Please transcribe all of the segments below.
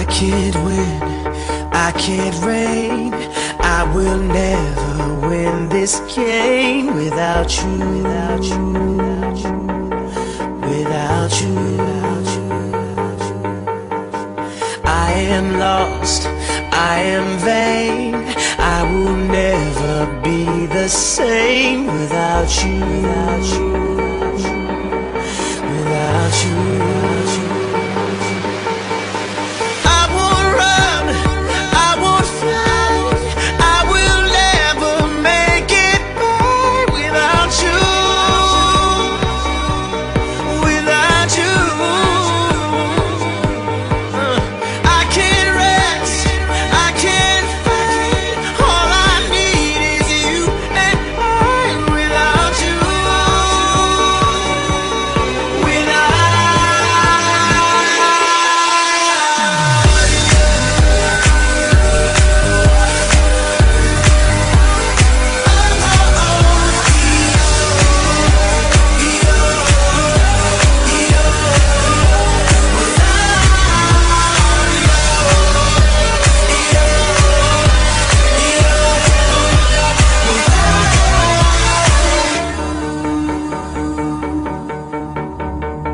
can't win, I can't reign. I will never win this game without you, without you, without you, without you. I am lost, I am vain. I will never be the same without you, without you, without you, without you.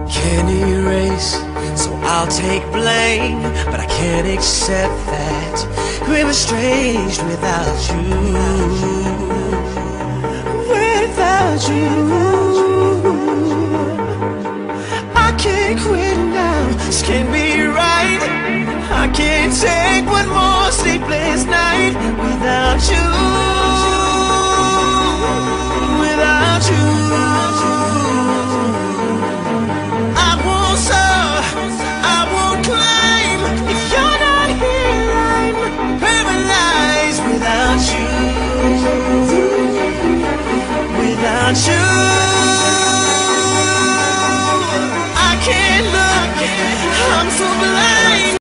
Can't erase, so I'll take blame, but I can't accept that we're estranged without you, without you. I can't quit now, this can't be right. I can't take one more sleepless night without you, without you. Without you.